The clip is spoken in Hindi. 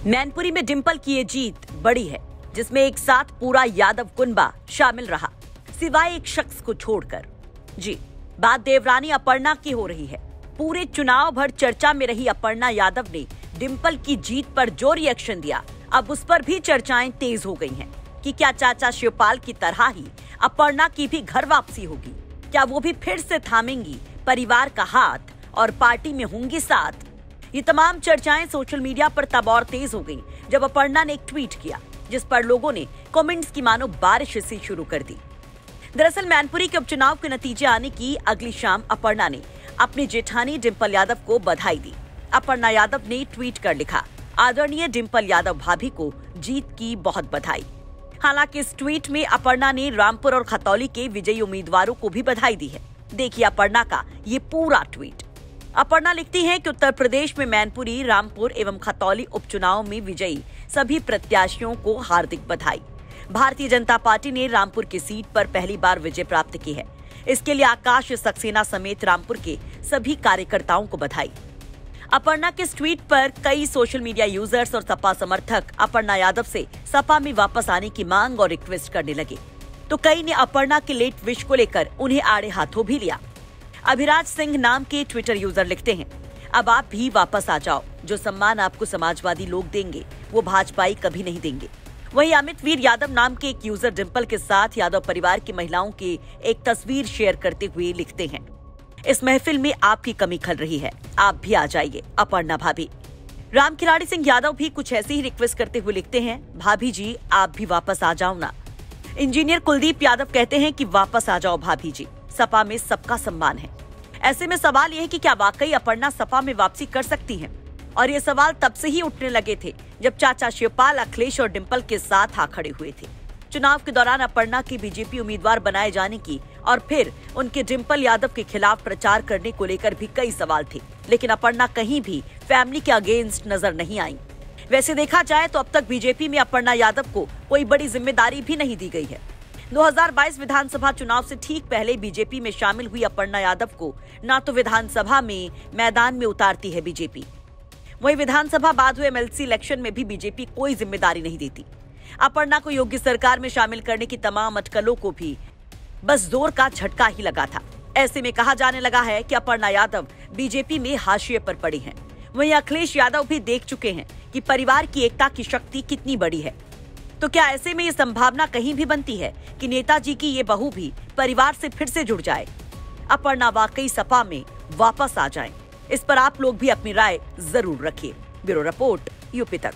मैनपुरी में डिंपल की ये जीत बड़ी है, जिसमें एक साथ पूरा यादव कुनबा शामिल रहा, सिवाय एक शख्स को छोड़कर। जी, बात देवरानी अपर्णा की हो रही है। पूरे चुनाव भर चर्चा में रही अपर्णा यादव ने डिंपल की जीत पर जो रिएक्शन दिया, अब उस पर भी चर्चाएं तेज हो गई हैं कि क्या चाचा शिवपाल की तरह ही अपर्णा की भी घर वापसी होगी? क्या वो भी फिर से थामेंगी परिवार का हाथ और पार्टी में होंगी साथ? ये तमाम चर्चाएं सोशल मीडिया पर तब और तेज हो गई जब अपर्णा ने एक ट्वीट किया, जिस पर लोगों ने कमेंट्स की मानो बारिश सी शुरू कर दी। दरअसल मैनपुरी के उपचुनाव के नतीजे आने की अगली शाम अपर्णा ने अपनी जेठानी डिंपल यादव को बधाई दी। अपर्णा यादव ने ट्वीट कर लिखा, आदरणीय डिंपल यादव भाभी को जीत की बहुत बधाई। हालांकि इस ट्वीट में अपर्णा ने रामपुर और खतौली के विजयी उम्मीदवारों को भी बधाई दी है। देखिए अपर्णा का ये पूरा ट्वीट। अपर्णा लिखती है कि उत्तर प्रदेश में मैनपुरी, रामपुर एवं खतौली उपचुनाव में विजयी सभी प्रत्याशियों को हार्दिक बधाई। भारतीय जनता पार्टी ने रामपुर की सीट पर पहली बार विजय प्राप्त की है। इसके लिए आकाश सक्सेना समेत रामपुर के सभी कार्यकर्ताओं को बधाई। अपर्णा के इस ट्वीट पर कई सोशल मीडिया यूजर्स और सपा समर्थक अपर्णा यादव से सपा में वापस आने की मांग और रिक्वेस्ट करने लगे, तो कई ने अपर्णा के लेट विश को लेकर उन्हें आड़े हाथों भी लिया। अभिराज सिंह नाम के ट्विटर यूजर लिखते हैं, अब आप भी वापस आ जाओ। जो सम्मान आपको समाजवादी लोग देंगे वो भाजपाई कभी नहीं देंगे। वहीं अमित वीर यादव नाम के एक यूजर डिंपल के साथ यादव परिवार की महिलाओं की एक तस्वीर शेयर करते हुए लिखते हैं, इस महफिल में आपकी कमी खल रही है, आप भी आ जाइए अपर्णा भाभी। राम खिलाड़ी सिंह यादव भी कुछ ऐसी ही रिक्वेस्ट करते हुए लिखते हैं, भाभी जी आप भी वापस आ जाओ ना। इंजीनियर कुलदीप यादव कहते हैं कि वापस आ जाओ भाभी जी, सपा में सबका सम्मान है। ऐसे में सवाल यह है कि क्या वाकई अपर्णा सपा में वापसी कर सकती हैं? और ये सवाल तब से ही उठने लगे थे जब चाचा शिवपाल अखिलेश और डिंपल के साथ आ खड़े हुए थे। चुनाव के दौरान अपर्णा की बीजेपी उम्मीदवार बनाए जाने की और फिर उनके डिंपल यादव के खिलाफ प्रचार करने को लेकर भी कई सवाल थे, लेकिन अपर्णा कहीं भी फैमिली के अगेंस्ट नजर नहीं आई। वैसे देखा जाए तो अब तक बीजेपी में अपर्णा यादव को कोई बड़ी जिम्मेदारी भी नहीं दी गई है। 2022 विधानसभा चुनाव से ठीक पहले बीजेपी में शामिल हुई अपर्णा यादव को न तो विधानसभा में मैदान में उतारती है बीजेपी, वहीं विधानसभा बाद हुए एमएलसी इलेक्शन में भी बीजेपी कोई जिम्मेदारी नहीं देती। अपर्णा को योगी सरकार में शामिल करने की तमाम अटकलों को भी बस जोर का झटका ही लगा था। ऐसे में कहा जाने लगा है कि अपर्णा यादव बीजेपी में हाशिए पर पड़ी हैं। वहीं अखिलेश यादव भी देख चुके हैं कि परिवार की एकता की शक्ति कितनी बड़ी है। तो क्या ऐसे में ये संभावना कहीं भी बनती है कि नेताजी की ये बहू भी परिवार से फिर से जुड़ जाए, अपर्णा वाकई सपा में वापस आ जाए? इस पर आप लोग भी अपनी राय जरूर रखिए। ब्यूरो रिपोर्ट, यूपी तक।